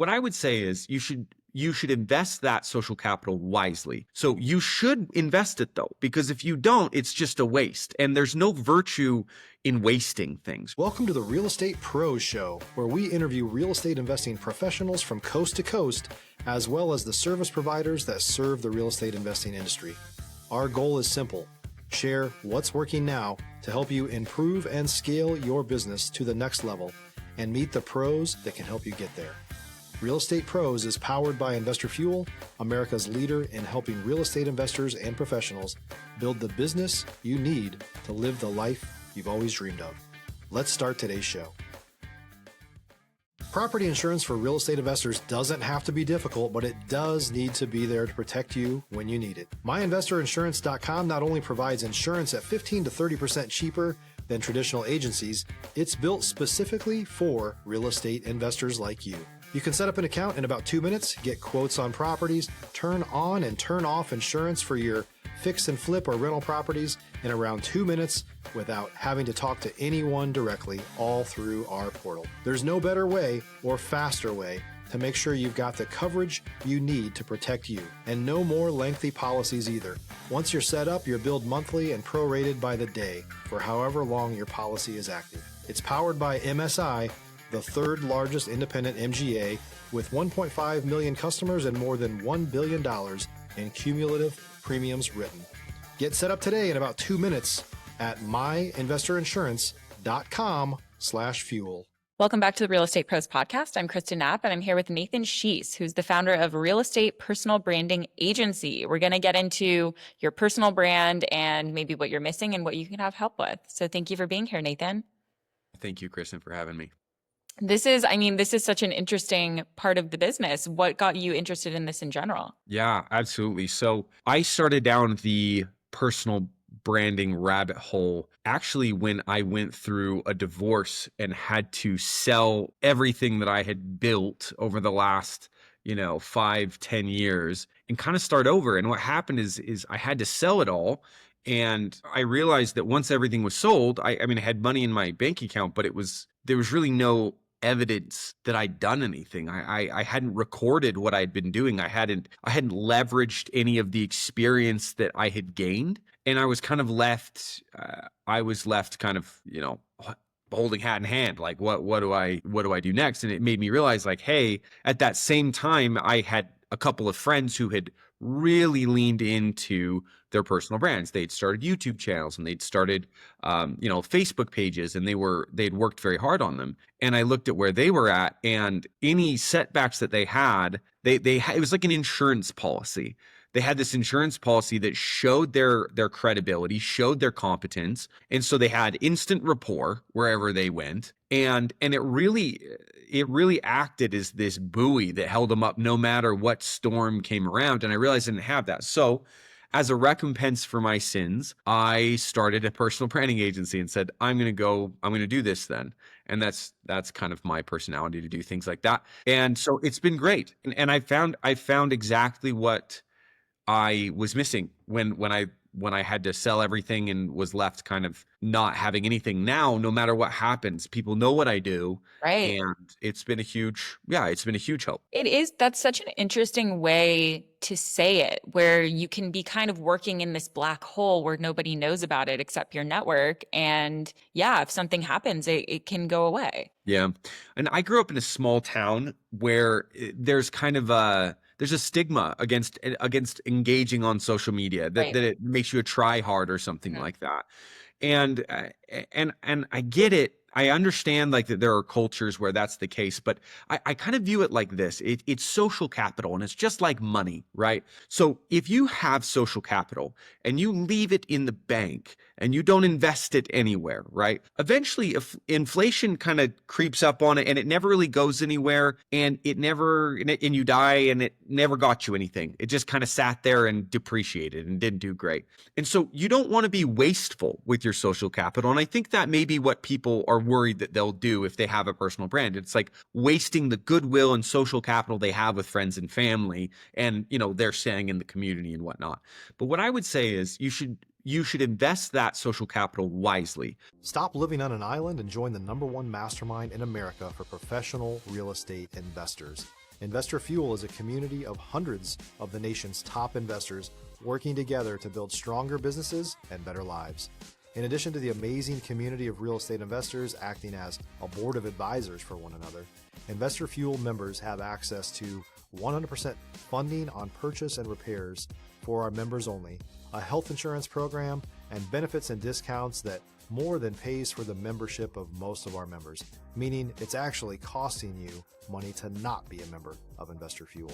What I would say is you should invest that social capital wisely. So you should invest it though, because if you don't, it's just a waste. And there's no virtue in wasting things. Welcome to the Real Estate Pros Show, where we interview real estate investing professionals from coast to coast, as well as the service providers that serve the real estate investing industry. Our goal is simple: share what's working now to help you improve and scale your business to the next level and meet the pros that can help you get there. Real Estate Pros is powered by Investor Fuel, America's leader in helping real estate investors and professionals build the business you need to live the life you've always dreamed of. Let's start today's show. Property insurance for real estate investors doesn't have to be difficult, but it does need to be there to protect you when you need it. MyInvestorInsurance.com not only provides insurance at 15 to 30% cheaper than traditional agencies, it's built specifically for real estate investors like you. You can set up an account in about 2 minutes, get quotes on properties, turn on and turn off insurance for your fix and flip or rental properties in around 2 minutes without having to talk to anyone directly, all through our portal. There's no better way or faster way to make sure you've got the coverage you need to protect you, and no more lengthy policies either. Once you're set up, you're billed monthly and prorated by the day for however long your policy is active. It's powered by MSI, the third largest independent MGA, with 1.5 million customers and more than $1 billion in cumulative premiums written. Get set up today in about 2 minutes at myinvestorinsurance.com/fuel. Welcome back to the Real Estate Pros Podcast. I'm Kristen Knapp, and I'm here with Nathan Schiess, who's the founder of Real Estate Personal Branding Agency. We're going to get into your personal brand and maybe what you're missing and what you can have help with. So thank you for being here, Nathan. Thank you, Kristen, for having me. This is such an interesting part of the business. What got you interested in this in general? Yeah, absolutely. So I started down the personal branding rabbit hole actually when I went through a divorce and had to sell everything that I had built over the last 5-10 years and kind of start over. And what happened is I had to sell it all. And I realized that once everything was sold, I had money in my bank account, but there was really no evidence that I'd done anything. I hadn't recorded what I'd been doing. I hadn't leveraged any of the experience that I had gained. And I was kind of left, kind of, holding hat in hand, like what do I do next? And it made me realize, like, hey, at that same time, I had a couple of friends who had really leaned into their personal brands. They'd started YouTube channels and they'd started, Facebook pages, and they'd worked very hard on them. And I looked at where they were at, and any setbacks that they had, it was like an insurance policy. They had this insurance policy that showed their credibility, showed their competence. And so they had instant rapport wherever they went. And it really acted as this buoy that held them up no matter what storm came around. And I realized I didn't have that. So as a recompense for my sins, I started a personal branding agency and said, I'm going to do this then. And that's kind of my personality, to do things like that. And so it's been great. And I found exactly what I was missing when I had to sell everything and was left kind of not having anything. Now, no matter what happens, people know what I do. Right. And it's been a huge help. It is. That's such an interesting way to say it, where you can be kind of working in this black hole where nobody knows about it except your network. And yeah, if something happens, it can go away. Yeah. And I grew up in a small town where there's kind of there's a stigma against engaging on social media, that it makes you a try hard or something like that. And I get it. I understand, like, that there are cultures where that's the case, but I kind of view it like this. It's social capital, and it's just like money, right? So if you have social capital and you leave it in the bank and you don't invest it anywhere, right? Eventually, if inflation kind of creeps up on it and it never really goes anywhere, and you die and it never got you anything. It just kind of sat there and depreciated and didn't do great. And so you don't want to be wasteful with your social capital. And I think that may be what people are worried that they'll do if they have a personal brand. It's like wasting the goodwill and social capital they have with friends and family, and they're saying in the community and whatnot. But what I would say is you should invest that social capital wisely. Stop living on an island and join the #1 mastermind in America for professional real estate investors. Investor Fuel is a community of hundreds of the nation's top investors working together to build stronger businesses and better lives. In addition to the amazing community of real estate investors acting as a board of advisors for one another, Investor Fuel members have access to 100% funding on purchase and repairs for our members only, a health insurance program, and benefits and discounts that more than pays for the membership of most of our members, meaning it's actually costing you money to not be a member of Investor Fuel.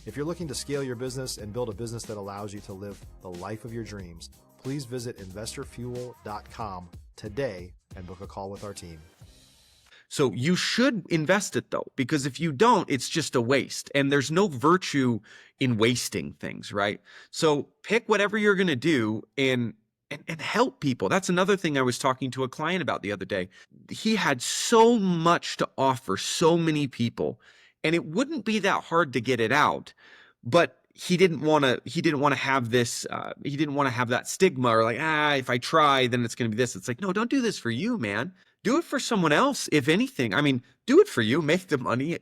If you're looking to scale your business and build a business that allows you to live the life of your dreams, please visit investorfuel.com today and book a call with our team. So you should invest it though, because if you don't, it's just a waste, and there's no virtue in wasting things, right? So pick whatever you're going to do and help people. That's another thing I was talking to a client about the other day. He had so much to offer so many people, and it wouldn't be that hard to get it out, but he didn't want to have this, he didn't want to have that stigma or like, if I try, then it's going to be this. It's like, no, don't do this for you, man. Do it for someone else. If anything, I mean, do it for you, make the money,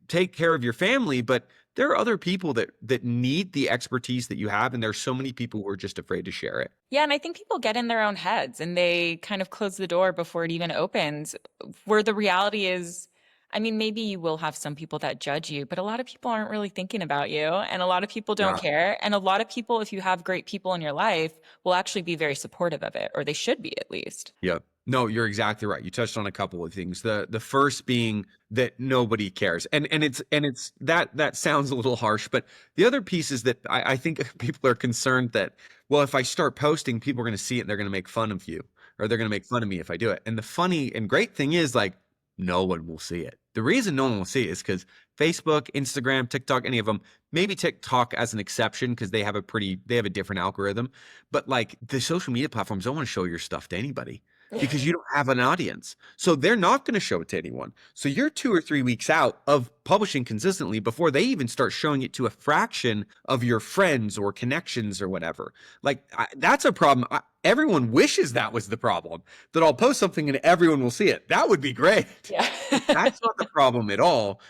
take care of your family, but there are other people that need the expertise that you have. And there's so many people who are just afraid to share it. Yeah. And I think people get in their own heads and they kind of close the door before it even opens, where the reality is, I mean, maybe you will have some people that judge you, but a lot of people aren't really thinking about you, and a lot of people don't care. And a lot of people, if you have great people in your life, will actually be very supportive of it, or they should be at least. Yeah. No, you're exactly right. You touched on a couple of things. The first being that nobody cares. And it's that sounds a little harsh, but the other piece is that I think people are concerned that, well, if I start posting, people are going to see it and they're going to make fun of you, or they're going to make fun of me if I do it. And the funny and great thing is, like, no one will see it. The reason no one will see it is because Facebook, Instagram, TikTok, any of them, maybe TikTok as an exception because they have a different algorithm. But like the social media platforms don't want to show your stuff to anybody because you don't have an audience. So they're not going to show it to anyone. So you're 2 or 3 weeks out of publishing consistently before they even start showing it to a fraction of your friends or connections or whatever. Like that's a problem. Everyone wishes that was the problem, that I'll post something and everyone will see it. That would be great. Yeah. That's not the problem at all.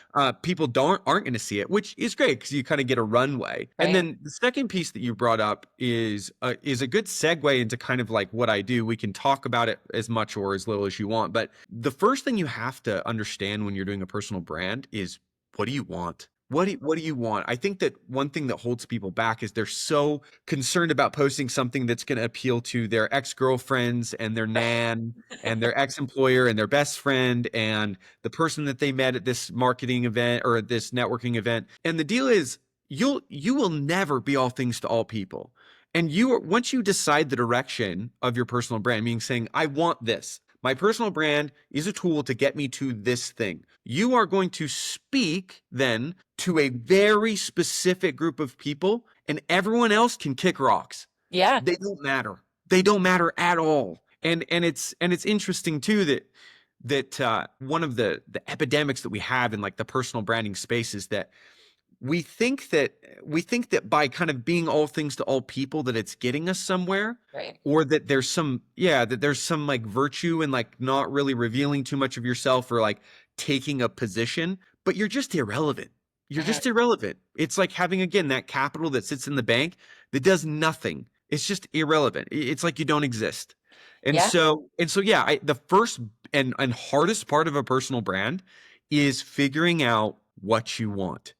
People aren't going to see it, which is great because you kind of get a runway. Right. And then the second piece that you brought up is a good segue into kind of like what I do. We can talk about it as much or as little as you want. But the first thing you have to understand when you're doing a personal brand is, what do you want? What do you want? I think that one thing that holds people back is they're so concerned about posting something that's going to appeal to their ex-girlfriends and their nan and their ex-employer and their best friend and the person that they met at this marketing event or at this networking event. And the deal is, you will never be all things to all people. And once you decide the direction of your personal brand, meaning saying, I want this. My personal brand is a tool to get me to this thing. You are going to speak then to a very specific group of people, and everyone else can kick rocks. Yeah. They don't matter. They don't matter at all. And it's interesting too that one of the epidemics that we have in like the personal branding space is that we think that by kind of being all things to all people that it's getting us somewhere, right? Or that there's some like virtue in like not really revealing too much of yourself or like taking a position, but you're just irrelevant. You're just irrelevant. It's like having, again, that capital that sits in the bank that does nothing. It's just irrelevant. It's like you don't exist. And so the first and hardest part of a personal brand is figuring out what you want.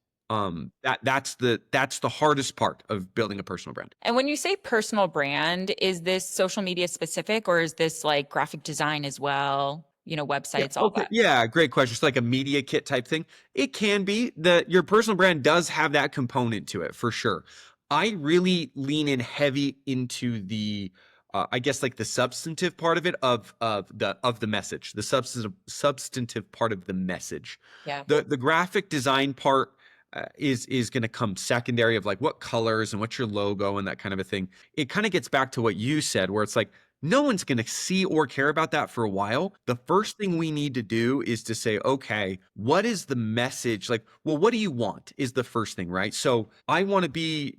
That's the hardest part of building a personal brand. And when you say personal brand, is this social media specific, or is this like graphic design as well? Websites, all that. Yeah, great question. It's like a media kit type thing. It can be that your personal brand does have that component to it for sure. I really lean in heavy into the I guess like the substantive part of it of the message, the substantive part of the message. Yeah. The graphic design part is going to come secondary, of like what colors and what's your logo and that kind of a thing. It kind of gets back to what you said, where it's like, no one's going to see or care about that for a while. The first thing we need to do is to say, okay, what is the message? Like, well, what do you want is the first thing, right? So I want to be,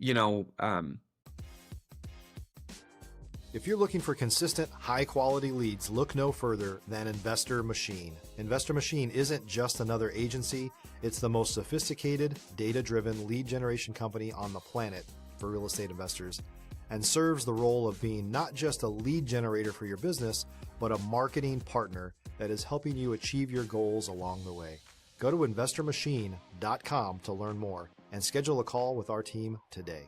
If you're looking for consistent, high-quality leads, look no further than Investor Machine. Investor Machine isn't just another agency. It's the most sophisticated, data-driven lead generation company on the planet for real estate investors, and serves the role of being not just a lead generator for your business, but a marketing partner that is helping you achieve your goals along the way. Go to investormachine.com to learn more and schedule a call with our team today.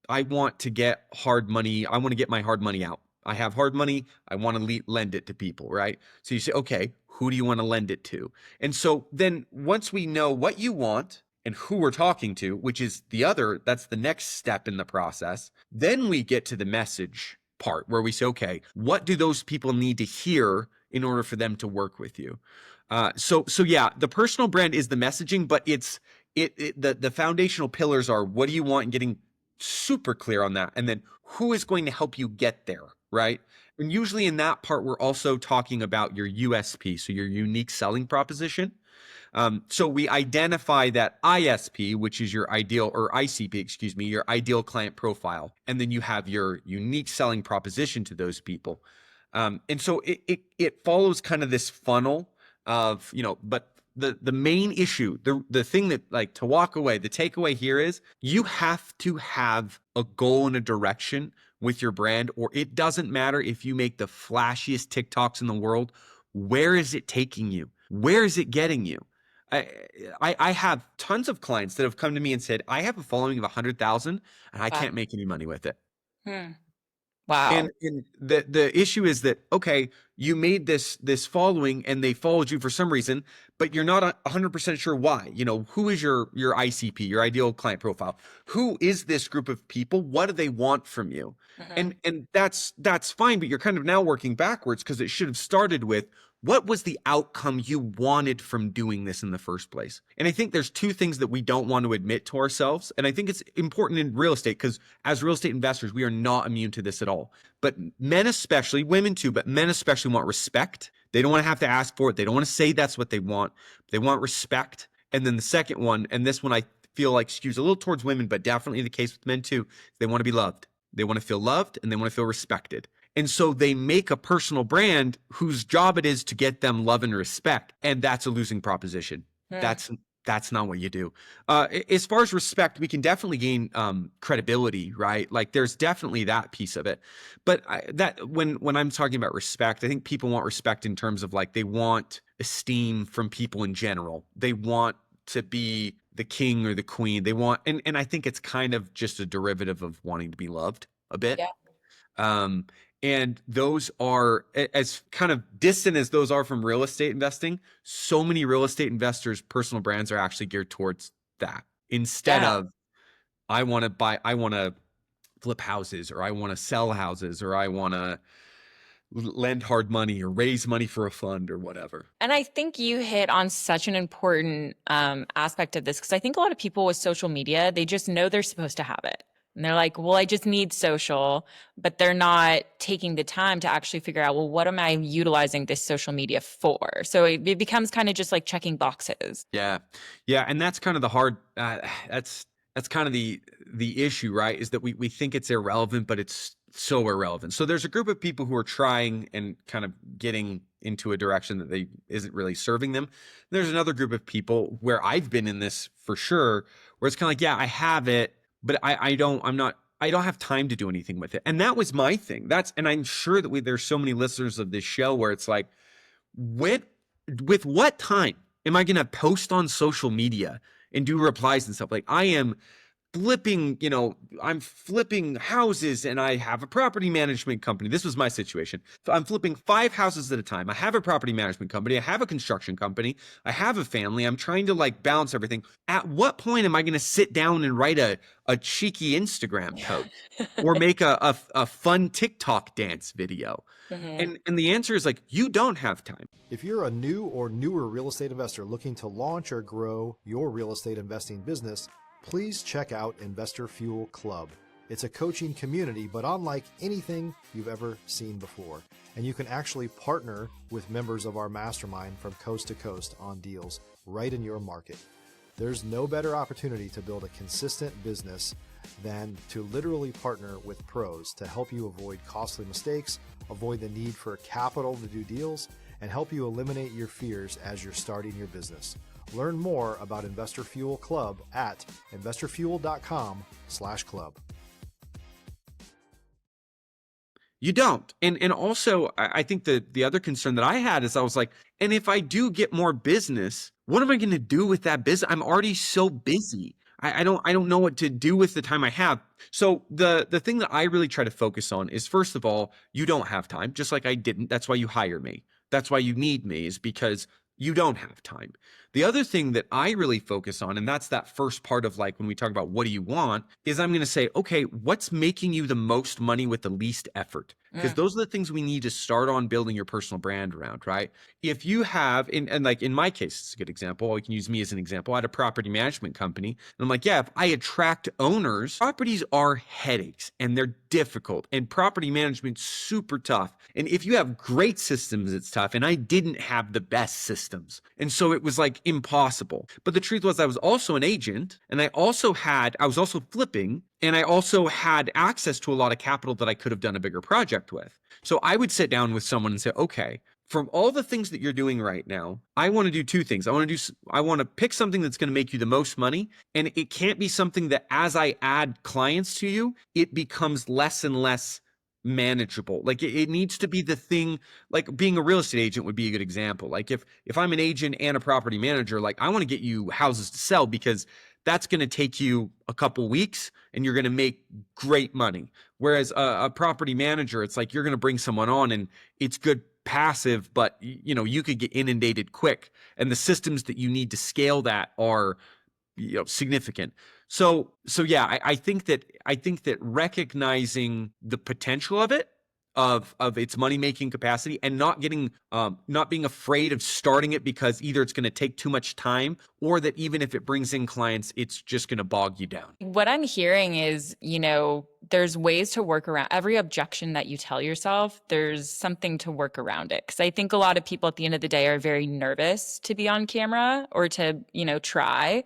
I want to get hard money. I want to get my hard money out. I have hard money. I want to lend it to people, right? So you say, okay, who do you want to lend it to? And so then once we know what you want and who we're talking to, which is that's the next step in the process, then we get to the message part where we say, okay, what do those people need to hear in order for them to work with you? So yeah, the personal brand is the messaging, but the foundational pillars are what do you want and getting super clear on that. And then who is going to help you get there, right? And usually in that part, we're also talking about your USP, so your unique selling proposition. So we identify that ISP, which is your ideal, or ICP, excuse me, your ideal client profile. And then you have your unique selling proposition to those people. And so it follows kind of this funnel of, but the main issue, the thing that, like, to walk away, the takeaway here is you have to have a goal and a direction with your brand, or it doesn't matter if you make the flashiest TikToks in the world. Where is it taking you? Where is it getting you? I have tons of clients that have come to me and said, I have a following of 100,000 and I can't make any money with it. Wow. And the issue is that, okay, you made this following and they followed you for some reason, but you're not 100% sure why. Who is your ICP, your ideal client profile? Who is this group of people? What do they want from you? And that's fine, but you're kind of now working backwards because it should have started with, what was the outcome you wanted from doing this in the first place? And I think there's two things that we don't want to admit to ourselves. And I think it's important in real estate because as real estate investors, we are not immune to this at all. But men especially, women too, but men especially want respect. They don't want to have to ask for it. They don't want to say that's what they want. They want respect. And then the second one, and this one I feel like skews a little towards women, but definitely the case with men too, they want to be loved. They want to feel loved and they want to feel respected. And so they make a personal brand whose job it is to get them love and respect. And that's a losing proposition. That's not what you do. As far as respect, we can definitely gain credibility, right? Like there's definitely that piece of it. But when I'm talking about respect, I think people want respect in terms of like they want esteem from people in general. They want to be the king or the queen. They want, and I think it's kind of just a derivative of wanting to be loved a bit. Yeah. And those are, as kind of distant as those are from real estate investing, so many real estate investors' personal brands are actually geared towards that. Instead of, I want to flip houses, or I want to sell houses, or I want to lend hard money or raise money for a fund or whatever. And I think you hit on such an important aspect of this, because I think a lot of people with social media, they just know they're supposed to have it. And they're like, well, I just need social, but they're not taking the time to actually figure out, well, what am I utilizing this social media for? So it becomes kind of just like checking boxes. Yeah. Yeah. And that's kind of the hard, that's kind of the issue, right? Is that we think it's irrelevant, but it's so irrelevant. So there's a group of people who are trying and kind of getting into a direction that isn't really serving them. There's another group of people where I've been in this for sure, where it's kind of like, yeah, I have it, but I don't have time to do anything with it. And that was my thing. And I'm sure that there's so many listeners of this show where it's like, with what time am I going to post on social media and do replies and stuff? Like I am flipping, I'm flipping houses and I have a property management company. This was my situation. I'm flipping 5 houses at a time. I have a property management company. I have a construction company. I have a family. I'm trying to like balance everything. At what point am I going to sit down and write a cheeky Instagram post or make a fun TikTok dance video? And the answer is like, you don't have time. If you're a new or newer real estate investor looking to launch or grow your real estate investing business, please check out Investor Fuel Club. It's a coaching community, but unlike anything you've ever seen before. And you can actually partner with members of our mastermind from coast to coast on deals right in your market. There's no better opportunity to build a consistent business than to literally partner with pros to help you avoid costly mistakes, avoid the need for capital to do deals, and help you eliminate your fears as you're starting your business. Learn more about Investor Fuel Club at investorfuel.com/club. You don't. And also, I think the other concern that I had is I was like, and if I do get more business, what am I going to do with that business? I'm already so busy. I don't know what to do with the time I have. So the thing that I really try to focus on is, first of all, you don't have time, just like I didn't. That's why you hire me. That's why you need me, is because you don't have time. The other thing that I really focus on, and that's that first part of like when we talk about what do you want, is I'm going to say, okay, what's making you the most money with the least effort? Because those are the things we need to start on building your personal brand around, right? If you have, and like in my case, it's a good example. You can use me as an example. I had a property management company. And I'm like, yeah, if I attract owners, properties are headaches and they're difficult, and property management's super tough. And if you have great systems, it's tough. And I didn't have the best systems. And so it was like impossible. But the truth was, I was also an agent, and I was also flipping, and I also had access to a lot of capital that I could have done a bigger project with. So I would sit down with someone and say, okay, from all the things that you're doing right now, I want to do two things. I want to pick something that's going to make you the most money. And it can't be something that as I add clients to you, it becomes less and less manageable. Like it needs to be the thing. Like being a real estate agent would be a good example. Like if I'm an agent and a property manager, like I want to get you houses to sell, because that's going to take you a couple weeks and you're going to make great money. Whereas a property manager, it's like you're going to bring someone on and it's good passive, but you could get inundated quick, and the systems that you need to scale that are significant. So yeah, I think that recognizing the potential of it, of its money-making capacity, and not being afraid of starting it because either it's going to take too much time, or that even if it brings in clients, it's just going to bog you down. What I'm hearing is, there's ways to work around every objection that you tell yourself. There's something to work around it. Because I think a lot of people at the end of the day are very nervous to be on camera or to, try.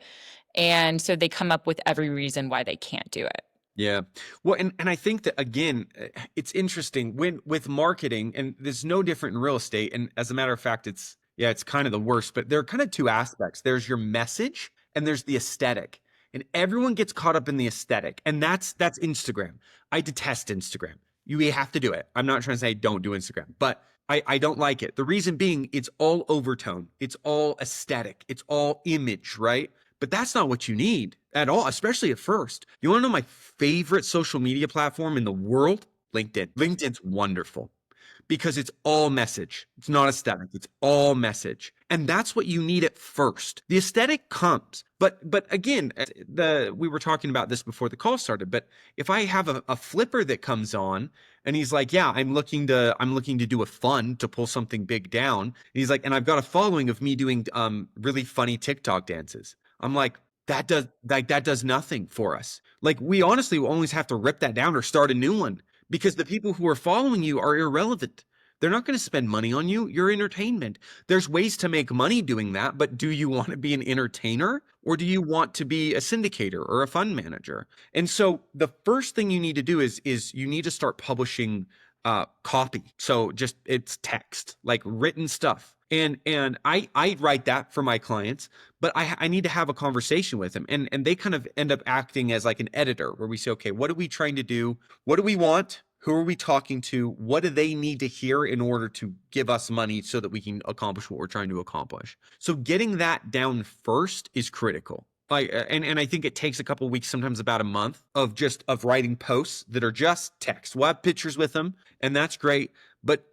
And so they come up with every reason why they can't do it. Yeah. Well, and I think that, again, it's interesting with marketing, and there's no different in real estate. And as a matter of fact, it's kind of the worst, but there are kind of two aspects. There's your message and there's the aesthetic, and everyone gets caught up in the aesthetic. And that's Instagram. I detest Instagram. You have to do it. I'm not trying to say don't do Instagram, but I don't like it. The reason being, it's all overtone. It's all aesthetic. It's all image, right? But that's not what you need at all, especially at first. You want to know my favorite social media platform in the world? LinkedIn. LinkedIn's wonderful because it's all message. It's not aesthetic. It's all message. And that's what you need at first. The aesthetic comes. But again, we were talking about this before the call started, but if I have a flipper that comes on and he's like, yeah, I'm looking to do a fund to pull something big down. And he's like, and I've got a following of me doing really funny TikTok dances. I'm like, that does nothing for us. Like, we honestly will always have to rip that down or start a new one, because the people who are following you are irrelevant. They're not going to spend money on you. You're entertainment. There's ways to make money doing that, but do you want to be an entertainer, or do you want to be a syndicator or a fund manager? And so the first thing you need to do is you need to start publishing copy. So just it's text, like written stuff. And I write that for my clients, but I need to have a conversation with them. And they kind of end up acting as like an editor, where we say, okay, what are we trying to do? What do we want? Who are we talking to? What do they need to hear in order to give us money so that we can accomplish what we're trying to accomplish? So getting that down first is critical. And I think it takes a couple of weeks, sometimes about a month of writing posts that are just text. We'll have pictures with them, and that's great. But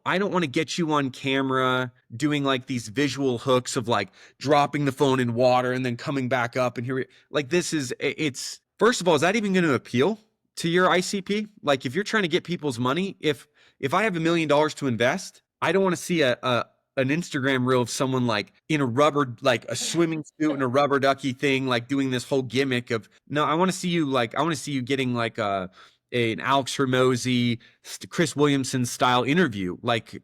I don't want to get you on camera doing like these visual hooks of like dropping the phone in water and then coming back up and here. Like it's first of all, is that even going to appeal to your ICP? Like, if you're trying to get people's money, if I have $1 million to invest, I don't want to see an Instagram reel of someone like in a swimming suit and a rubber ducky thing, like doing this whole gimmick of, no, I want to see you getting like an Alex Hormozy, Chris Williamson style interview, like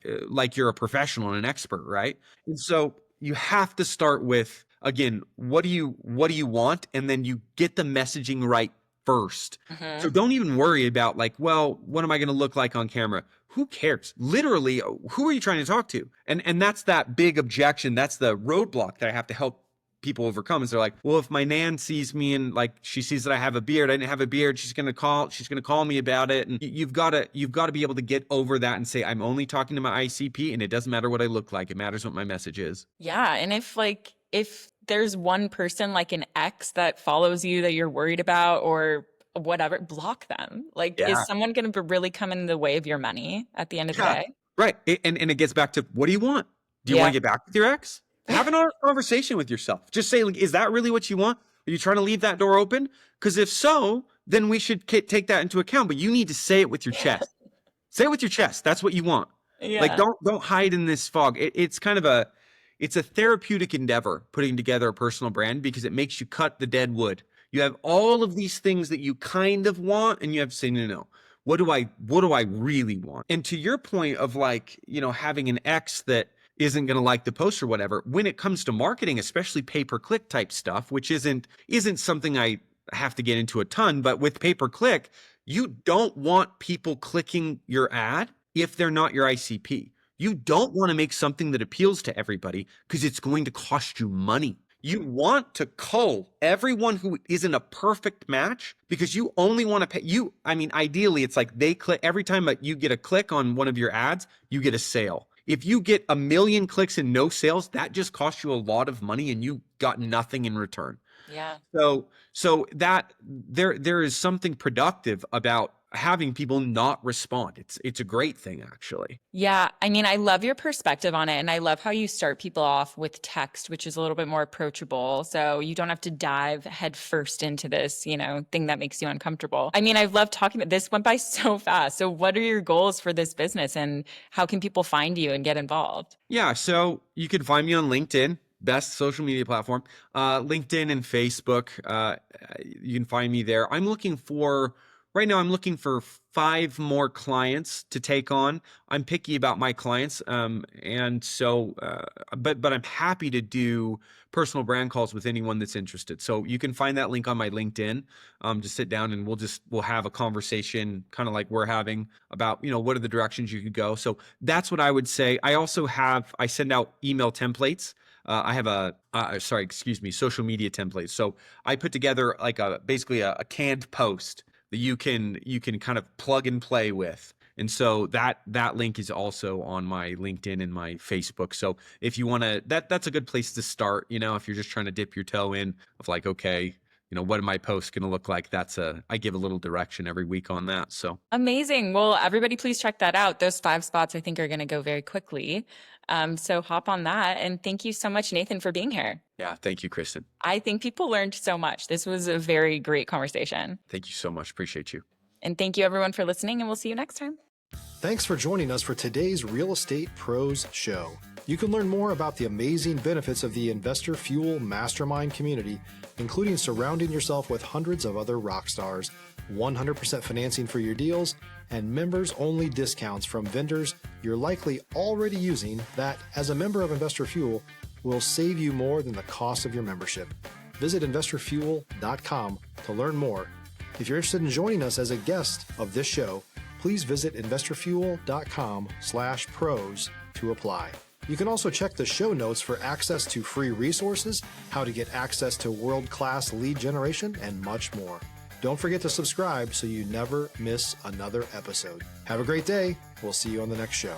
you're a professional and an expert, right? And so you have to start with again, what do you want? And then you get the messaging right first. So Mhm. don't even worry about like, well, what am I going to look like on camera? Who cares? Literally, who are you trying to talk to? And that's that big objection. That's the roadblock that I have to help people overcome. Is they're like, well, if my nan sees me and like she sees that I have a beard, I didn't have a beard, she's gonna call me about it. And you've got to be able to get over that and say, I'm only talking to my ICP, and it doesn't matter what I look like. It matters what my message is. Yeah. And if there's one person like an ex that follows you that you're worried about or whatever, block them. Like, is Yeah. someone going to really come in the way of your money at the end of the Yeah. day? Right. And it gets back to, what do you want? Do you want Yeah. to get back with your ex? Have an honest conversation with yourself. Just say, like, is that really what you want? Are you trying to leave that door open? Because if so, then we should take that into account. But you need to say it with your chest. Say it with your chest. That's what you want. Like, Yeah. don't hide in this fog. It's kind of it's a therapeutic endeavor putting together a personal brand, because it makes you cut the dead wood. You have all of these things that you kind of want, and you have to say, no. What do I really want? And to your point of like, having an ex that isn't going to like the post or whatever, when it comes to marketing, especially pay-per-click type stuff, which isn't something I have to get into a ton, but with pay-per-click, you don't want people clicking your ad if they're not your ICP. You don't want to make something that appeals to everybody, because it's going to cost you money. You want to cull everyone who isn't a perfect match, because you only want to pay ideally it's like they click every time you get a click on one of your ads, you get a sale. If you get 1 million clicks and no sales, that just costs you a lot of money and you got nothing in return. Yeah. So that there is something productive about having people not respond. It's a great thing, actually. Yeah. I mean, I love your perspective on it. And I love how you start people off with text, which is a little bit more approachable. So you don't have to dive head first into this, thing that makes you uncomfortable. I mean, I've loved talking about this. Went by so fast. So what are your goals for this business, and how can people find you and get involved? Yeah. So you can find me on LinkedIn. Best social media platform, LinkedIn and Facebook. You can find me there. Right now, I'm looking for 5 more clients to take on. I'm picky about my clients. And so, but I'm happy to do personal brand calls with anyone that's interested. So you can find that link on my LinkedIn. Just sit down and we'll have a conversation, kind of like we're having, about, what are the directions you could go. So that's what I would say. I send out email templates. I have social media templates. So I put together like basically a canned post that you can kind of plug and play with. And so that link is also on my LinkedIn and my Facebook. So if you want to, that's a good place to start, if you're just trying to dip your toe in of like, okay, what are my posts going to look like? I give a little direction every week on that. So Amazing. Well, everybody, please check that out. Those 5 spots, I think, are going to go very quickly. So hop on that. And thank you so much, Nathan, for being here. yeah, thank you, Kristen. I think people learned so much. This was a very great conversation. Thank you so much. Appreciate you. And thank you, everyone, for listening. And we'll see you next time. Thanks for joining us for today's Real Estate Pros Show. You can learn more about the amazing benefits of the Investor Fuel Mastermind community, including surrounding yourself with hundreds of other rock stars, 100% financing for your deals, and members-only discounts from vendors you're likely already using that, as a member of Investor Fuel, will save you more than the cost of your membership. Visit investorfuel.com to learn more. If you're interested in joining us as a guest of this show, please visit investorfuel.com/pros to apply. You can also check the show notes for access to free resources, how to get access to world-class lead generation, and much more. Don't forget to subscribe so you never miss another episode. Have a great day. We'll see you on the next show.